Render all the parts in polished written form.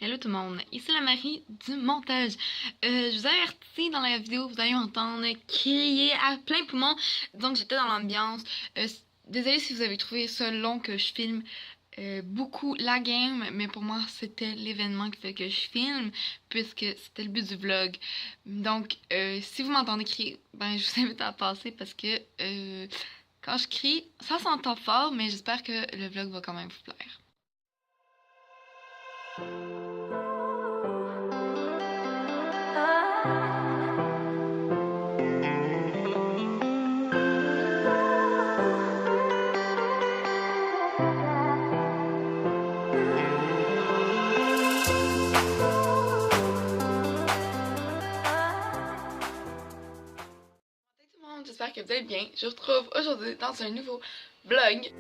Hello tout le monde, ici la Marie du montage. Je vous avertis, dans la vidéo, vous allez m'entendre crier à plein poumon, donc j'étais dans l'ambiance. Désolée si vous avez trouvé ça long que je filme beaucoup la game, mais pour moi c'était l'événement qui fait que je filme, puisque c'était le but du vlog. Donc si vous m'entendez crier, ben je vous invite à passer parce que quand je crie, ça s'entend fort, mais j'espère que le vlog va quand même vous plaire. J'espère que vous allez bien. Je vous retrouve aujourd'hui dans un nouveau vlog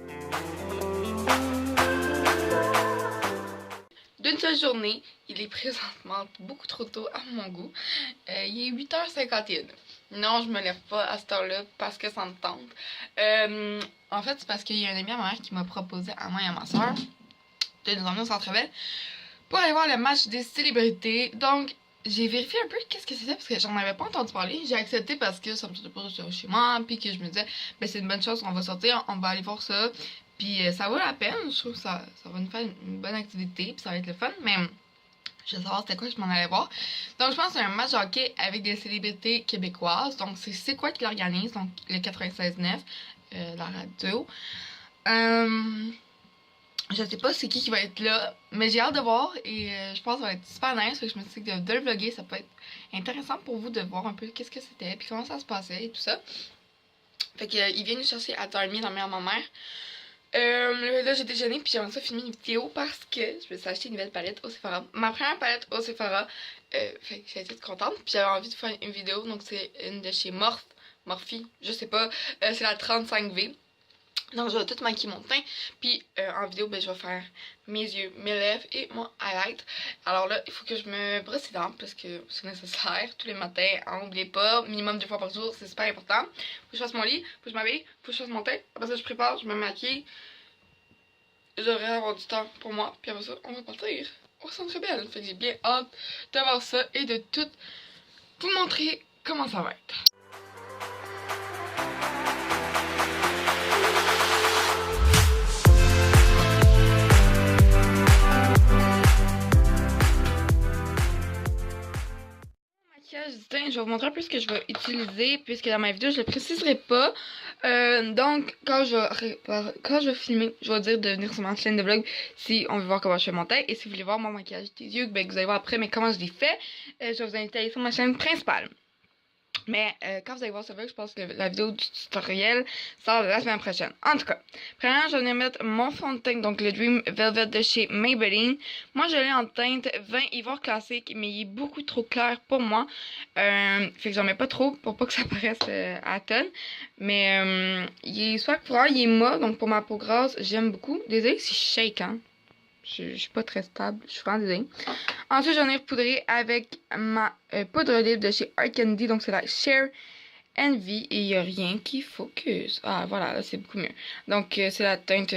d'une seule journée. Il est présentement beaucoup trop tôt à mon goût. Il est 8h51. Non, je me lève pas à cette heure-là parce que ça me tente. En fait, c'est parce qu'il y a un ami à ma mère qui m'a proposé à moi et à ma soeur de nous emmener au Centre Bell pour aller voir le match des célébrités. Donc, j'ai vérifié un peu qu'est-ce que c'était parce que j'en avais pas entendu parler. J'ai accepté parce que ça me sortait pas chez moi, puis que je me disais, ben c'est une bonne chose, on va sortir, on va aller voir ça. Puis ça vaut la peine, je trouve que ça va nous faire une bonne activité, puis ça va être le fun, mais je veux savoir c'était quoi, je m'en allais voir. Donc je pense que c'est un match de hockey avec des célébrités québécoises. Donc c'est quoi qui l'organise, donc le 96.9, la radio. Je sais pas c'est qui va être là, mais j'ai hâte de voir et je pense que ça va être super nice. Fait que je me suis dit que de le vlogger, ça peut être intéressant pour vous de voir un peu qu'est-ce que c'était puis comment ça se passait et tout ça. Fait que il vient nous chercher à 10h30 dans la maison de ma mère. Là j'ai déjeuné puis j'aimerais ça filmer une vidéo parce que je me suis acheté une nouvelle palette au Sephora. Ma première palette au Sephora, fait que j'ai été contente puis j'avais envie de faire une vidéo. Donc c'est une de chez Morphe, je sais pas, c'est la 35V. Donc je vais tout maquiller mon teint, puis en vidéo ben, je vais faire mes yeux, mes lèvres et mon highlight. Alors là, il faut que je me brosse les dents parce que c'est nécessaire tous les matins, n'oubliez pas, minimum 2 fois par jour, c'est super important. Faut que je fasse mon lit, faut que je m'habille, faut que je fasse mon teint, après ça je prépare, je me maquille. J'aurai avoir du temps pour moi, puis après ça on va partir au Centre Bell. Fait que j'ai bien hâte de voir ça et de tout vous montrer comment ça va être. Je vais vous montrer un peu ce que je vais utiliser puisque dans ma vidéo je le préciserai pas. Donc quand je vais filmer, je vais dire de venir sur ma chaîne de vlog si on veut voir comment je fais mon teint. Et si vous voulez voir mon maquillage des yeux, ben, que vous allez voir après mais comment je l'ai fait, je vais vous inviter à aller sur ma chaîne principale. Mais quand vous allez voir ce vlog, je pense que la vidéo du tutoriel sort la semaine prochaine. En tout cas, premièrement, je vais venir mettre mon fond de teint, donc le Dream Velvet de chez Maybelline. Moi, je l'ai en teinte 20 Ivoire classique, mais il est beaucoup trop clair pour moi. Fait que j'en mets pas trop pour pas que ça paraisse à tonne. Mais il est soit courant, il est mat, donc pour ma peau grasse, j'aime beaucoup. Désolée si je shake, hein. Je suis pas très stable, je suis vraiment désolée. Ensuite, j'en ai repoudré avec ma poudre livre de chez Art Candy. Donc, c'est la Share Envy. Et il n'y a rien qui focus. Ah, voilà, là, c'est beaucoup mieux. Donc, c'est la teinte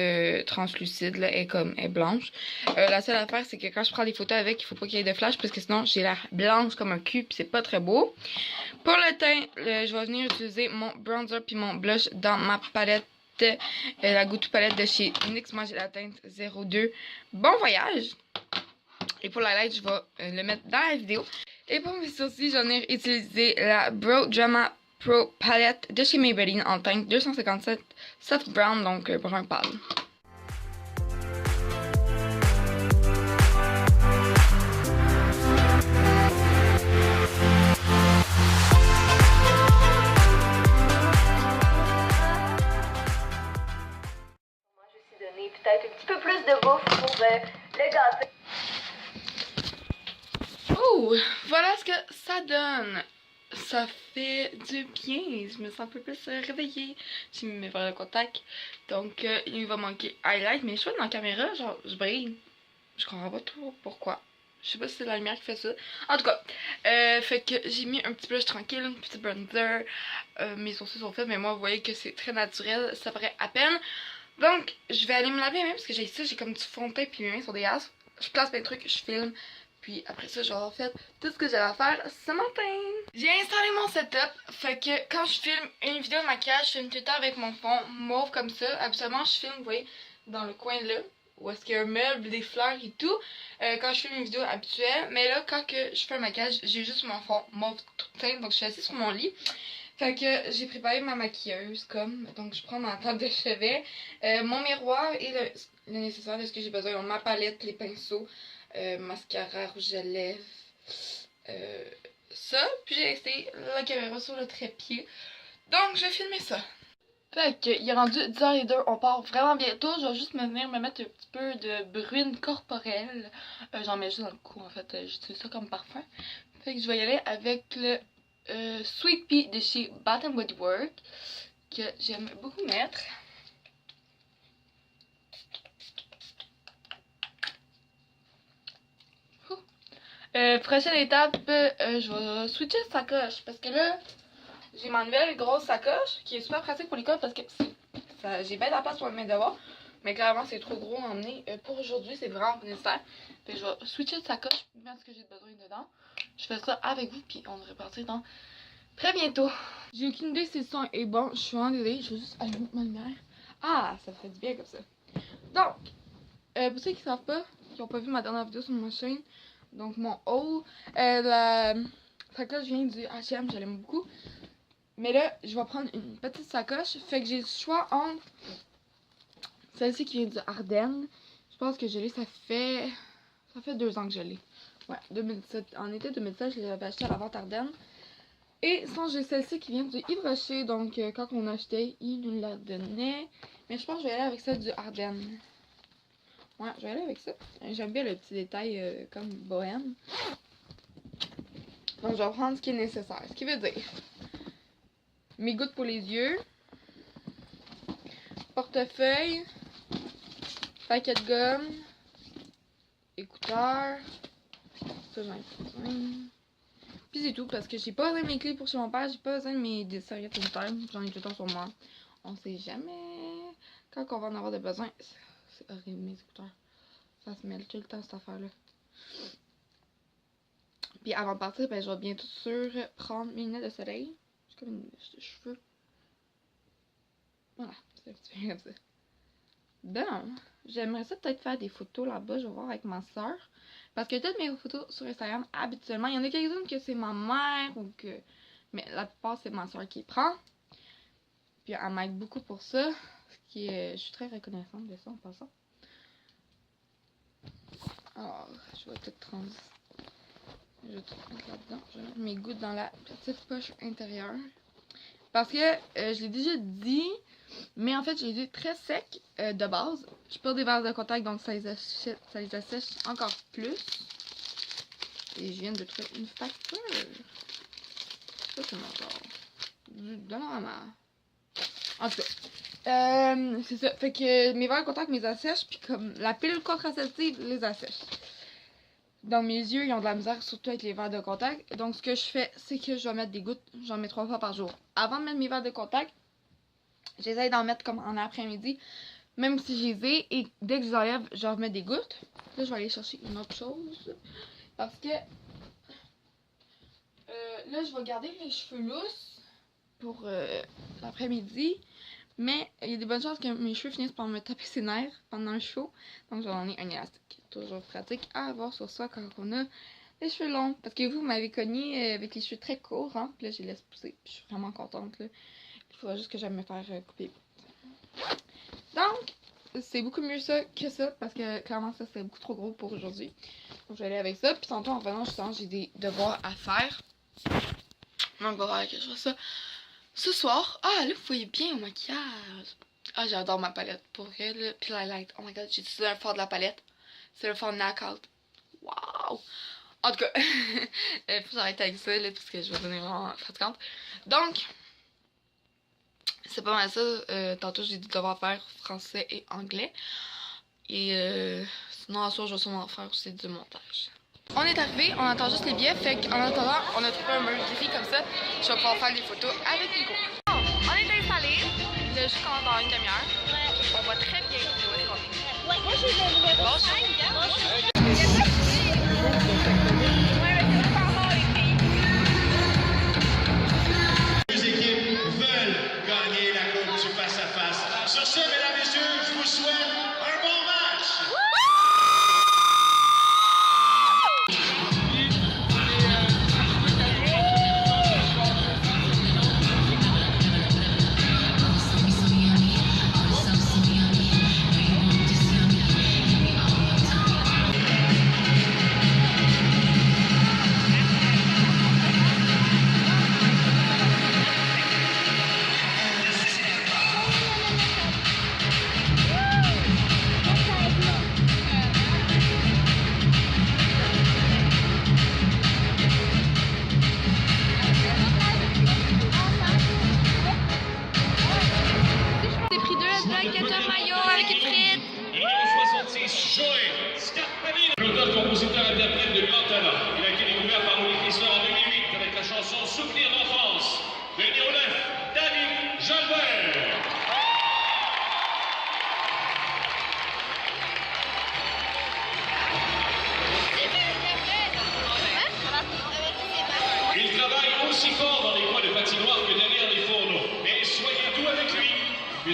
translucide. Là, elle est blanche. La seule affaire, c'est que quand je prends des photos avec, il faut pas qu'il y ait de flash. Parce que sinon, j'ai l'air blanche comme un cul. Puis, c'est pas très beau. Pour le teint, je vais venir utiliser mon bronzer puis mon blush dans ma palette. La Go To palette de chez NYX. Moi, j'ai la teinte 02. Bon voyage! Et pour l'highlight, je vais le mettre dans la vidéo. Et pour mes sourcils, j'en ai utilisé la Brow Drama Pro Palette de chez Maybelline en teinte 257 Soft Brown, donc brun pâle. Moi, je me suis donné peut-être un petit peu plus de bouffe pour le gâter. Oh, voilà ce que ça donne. Ça fait du bien. Je me sens un peu plus réveillée. J'ai mis mes verres de contact. Donc, il va manquer highlight. Mais je vois dans la caméra, genre, je brille. Je comprends pas trop pourquoi. Je sais pas si c'est la lumière qui fait ça. En tout cas, fait que j'ai mis un petit blush tranquille, un petit bronzer. Mes sourcils sont faits, mais moi, vous voyez que c'est très naturel. Ça paraît à peine. Donc, je vais aller me laver même parce que j'ai ça. J'ai comme du fond de teint puis mes mains sont dégueulasses. je place mes trucs, je filme. Puis après ça, je vais avoir fait tout ce que j'avais à faire ce matin. J'ai installé mon setup. Fait que quand je filme une vidéo de maquillage, je filme tout le temps avec mon fond mauve comme ça. Habituellement, je filme, vous voyez, dans le coin là. Où est-ce qu'il y a un meuble, des fleurs et tout. Quand je filme une vidéo habituelle. Mais là, quand que je fais un maquillage, j'ai juste mon fond mauve tout simple. Donc je suis assise sur mon lit. Fait que j'ai préparé ma maquilleuse comme. Donc je prends ma table de chevet. Mon miroir et le nécessaire de ce que j'ai besoin. Donc ma palette, les pinceaux. Mascara, rouge à lèvres, ça, puis j'ai laissé la caméra sur le trépied, donc je vais filmer ça. Fait que, il est rendu 10h02, on part vraiment bientôt, je vais juste venir me mettre un petit peu de bruine corporelle, j'en mets juste dans le cou en fait, j'utilise ça comme parfum. Fait que je vais y aller avec le Sweet Pea de chez Bath & Body Works, que j'aime beaucoup mettre. Prochaine étape, je vais switcher de sacoche parce que là, j'ai ma nouvelle grosse sacoche qui est super pratique pour l'école parce que j'ai bien de la place pour mes devoirs, mais clairement c'est trop gros à emmener. Pour aujourd'hui, c'est vraiment pas nécessaire. Fait que je vais switcher de sacoche, mettre ce que j'ai besoin dedans. Je fais ça avec vous, puis on va repartir dans très bientôt. J'ai aucune idée si le son est bon, je suis vraiment désolée, je vais juste allumer ma lumière. Ah, ça fait du bien comme ça. Donc, pour ceux qui savent pas, qui n'ont pas vu ma dernière vidéo sur ma chaîne, donc mon haul, la sacoche vient du H&M, je l'aime beaucoup. Mais là, je vais prendre une petite sacoche. Fait que j'ai le choix entre celle-ci qui vient du Ardennes. Je pense que je l'ai, ça fait 2 ans que je l'ai. Ouais, 2017. En été 2017, je l'avais acheté à la vente Ardennes. Et sinon, j'ai celle-ci qui vient du Yves Rocher. Donc, quand on achetait, il nous la donnait. Mais je pense que je vais aller avec celle du Ardennes. Ouais, je vais aller avec ça. J'aime bien le petit détail comme bohème. Donc, je vais prendre ce qui est nécessaire. Ce qui veut dire mes gouttes pour les yeux, portefeuille, paquet de gomme, écouteurs, ça j'en ai besoin. Puis c'est tout parce que j'ai pas besoin de mes clés pour chez mon père, j'ai pas besoin de mes serviettes sanitaires, j'en ai tout le temps sur moi. On sait jamais quand on va en avoir de besoin. C'est horrible mes écouteurs. Ça se mêle tout le temps cette affaire-là. Puis avant de partir, ben, je vais bientôt sûr prendre mes lunettes de soleil. J'ai comme une mèche de cheveux. Voilà, c'est un petit peu comme ça. Bon, j'aimerais ça peut-être faire des photos là-bas, je vais voir avec ma soeur. Parce que toutes mes photos sur Instagram, habituellement, il y en a quelques-unes que c'est ma mère ou que... Mais la plupart, c'est ma soeur qui les prend. Puis elle m'aide beaucoup pour ça. Ce qui est... Je suis très reconnaissante de ça en passant. Alors, je vais tout prendre. Je vais tout mettre là-dedans. Je vais mettre mes gouttes dans la petite poche intérieure. Parce que, je l'ai déjà dit, mais en fait, je les ai très secs de base. Je porte des verres de contact, donc ça les assèche encore plus. Et je viens de trouver une facture. Ça, c'est mon genre. Du Dollarama. En tout cas, c'est ça. Fait que mes verres de contact me les assèchent, puis comme la pilule contraceptive les assèche. Dans mes yeux, ils ont de la misère, surtout avec les verres de contact. Donc, ce que je fais, c'est que je vais mettre des gouttes. J'en mets 3 fois par jour. Avant de mettre mes verres de contact, j'essaie d'en mettre comme en après-midi. Même si je les ai. Et dès que je les enlève, je remets des gouttes. Là, je vais aller chercher une autre chose. Parce que... là, je vais garder les cheveux lousses pour l'après-midi. Mais il y a des bonnes chances que mes cheveux finissent par me taper ses nerfs pendant le show. Donc, j'en ai un élastique. Toujours pratique à avoir sur ça quand on a les cheveux longs. Parce que vous m'avez cogné avec les cheveux très courts. Hein? Puis là, je les laisse pousser. Puis je suis vraiment contente. Là. Il faudra juste que j'aille me faire couper. Donc, c'est beaucoup mieux ça que ça. Parce que clairement, ça c'est beaucoup trop gros pour aujourd'hui. Donc, je vais aller avec ça. Puis tantôt, en venant, justement, j'ai des devoirs à faire. Donc, on va voir que je fasse ça ce soir. Ah, là, vous voyez bien au maquillage. Ah, j'adore ma palette. Pour elle, puis l'highlight. Oh my god, j'ai utilisé un fard de la palette. C'est le fond Knockout. Waouh! En tout cas, faut que j'arrête avec ça, là, parce que je vais devenir vraiment fatigante. Donc, c'est pas mal ça. Tantôt, j'ai dit devoir faire français et anglais. Et sinon, à soir, je vais sûrement faire aussi du montage. On est arrivé, on attend juste les billets. Fait qu'en attendant, on a trouvé un mur gris comme ça. Je vais pouvoir faire des photos avec Nico. Bon, on est installé. Il a juste dans une demi-heure. On voit très bien où est-ce qu'on est. Ouais, moi j'ai le numéro 5, hein?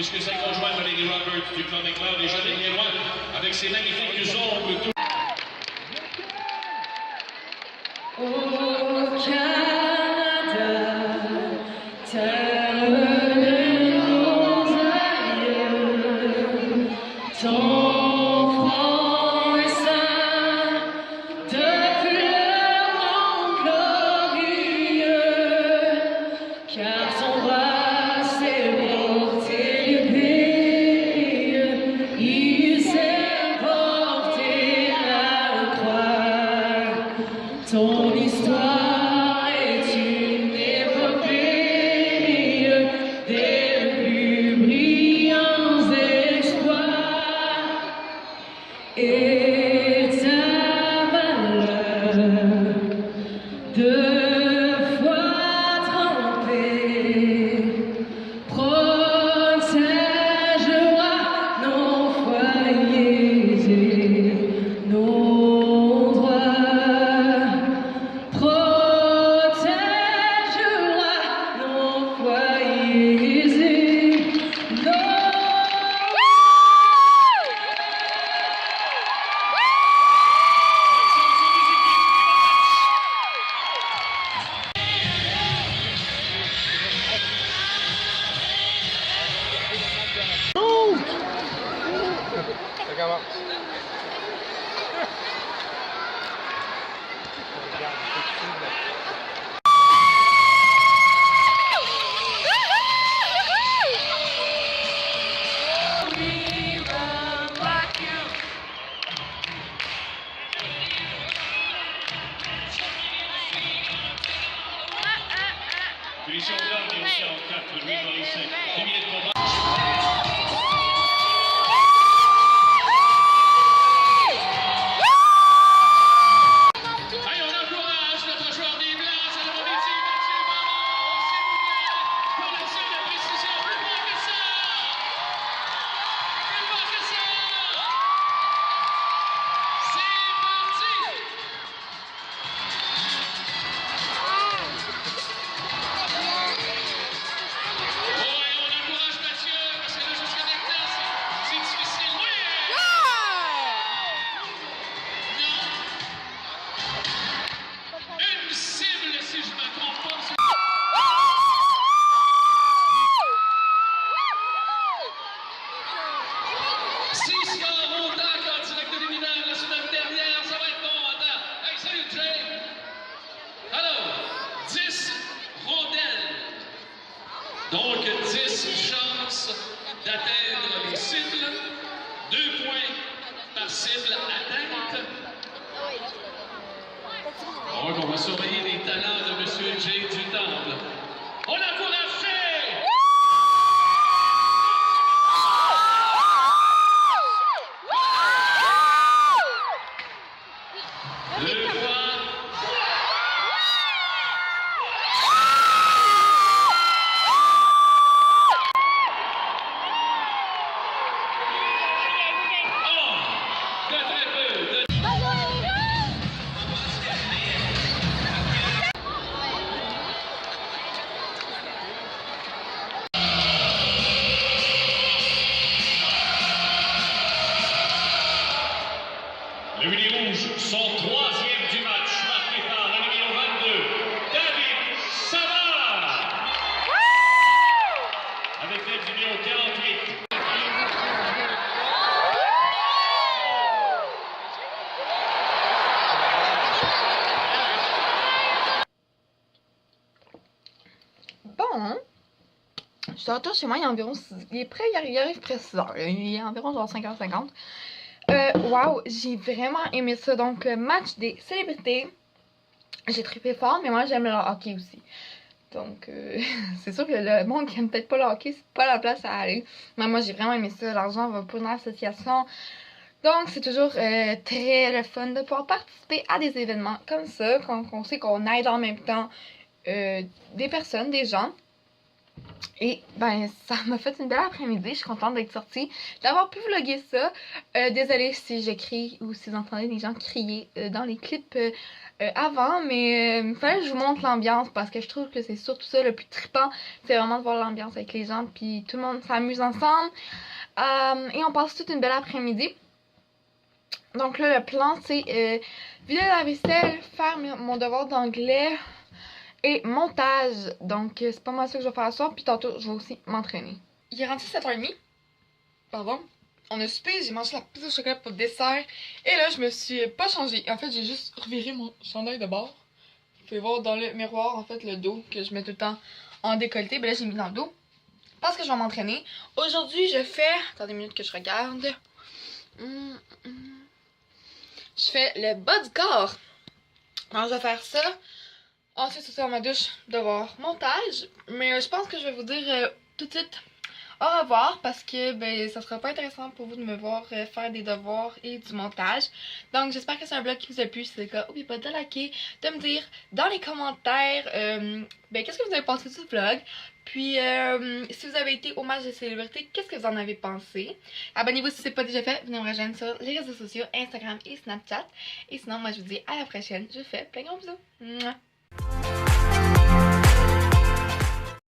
puisque sa conjointe Valérie Roberts du Club Éclair déjà dernier loin avec ses magnifiques ongles. Au Canada, terre de nos aïeux, ton front est ceint de fleurs glorieux, car ton roi s'est porté l'épée, il s'est porté la croix. Ton histoire est une épopée des plus brillants exploits et ta valeur deux fois trempée protégera nos foyers et nos droits. Protégera nos foyers et nos... Punition d'homme et aussi en 4, lui dans les 5. 10 minutes de combat. Allez, on encourage notre joueur des Blancs, c'est le moment ici, Mathieu Barron, s'il vous plaît, pour le tir de précision, plus bas que ça! Plus bas que ça! C'est parti! Donc 10 chances d'atteindre les cibles, 2 points par cible atteinte. Donc on va surveiller les talents de M. Jay du Temple. On encourage Jay! Deux fois. Le Willy Rouge, son 3e du match, marqué par le numéro 22, David Savard. Avec l'aide du numéro 48. Bon, je suis de retour chez moi, il est environ il arrive presque 6 heures, il est environ genre 5h50. Wow, j'ai vraiment aimé ça. Donc, match des célébrités. J'ai trippé fort, mais moi j'aime le hockey aussi. Donc, c'est sûr que le monde qui aime peut-être pas le hockey, c'est pas la place à aller. Mais moi j'ai vraiment aimé ça. L'argent va pour une association. Donc, c'est toujours très le fun de pouvoir participer à des événements comme ça, quand on sait qu'on aide en même temps des personnes, des gens. Et ben ça m'a fait une belle après-midi, je suis contente d'être sortie, d'avoir pu vlogger ça. Désolée si je crie ou si vous entendez des gens crier dans les clips avant, mais il fallait que je vous montre l'ambiance parce que je trouve que c'est surtout ça le plus trippant, c'est vraiment de voir l'ambiance avec les gens, puis tout le monde s'amuse ensemble. Et on passe toute une belle après-midi. Donc là, le plan, c'est vider la vaisselle, faire mon devoir d'anglais et montage. Donc, c'est pas mal ça que je vais faire ce soir. Puis tantôt, je vais aussi m'entraîner. Il est rendu 7h30. Pardon. On a soupé, j'ai mangé la pizza au chocolat pour le dessert. Et là, je me suis pas changée. En fait, j'ai juste reviré mon chandail de bord. Vous pouvez voir dans le miroir, en fait, le dos que je mets tout le temps en décolleté. Ben là, j'ai mis dans le dos parce que je vais m'entraîner. Aujourd'hui, je fais... Attendez une minute que je regarde. Je fais le bas du corps. Alors, je vais faire ça. Ensuite, c'est ça, ma douche, devoir, montage. Mais je pense que je vais vous dire tout de suite au revoir parce que ben ça sera pas intéressant pour vous de me voir faire des devoirs et du montage. Donc, j'espère que c'est un vlog qui vous a plu. Si c'est le cas, n'oubliez pas de liker, de me dire dans les commentaires ben qu'est-ce que vous avez pensé de ce vlog. Puis, si vous avez été au match de célébrité, qu'est-ce que vous en avez pensé? Abonnez-vous si ce n'est pas déjà fait. Venez me rejoindre sur les réseaux sociaux, Instagram et Snapchat. Et sinon, moi, je vous dis à la prochaine. Je vous fais plein de gros bisous. Mouah.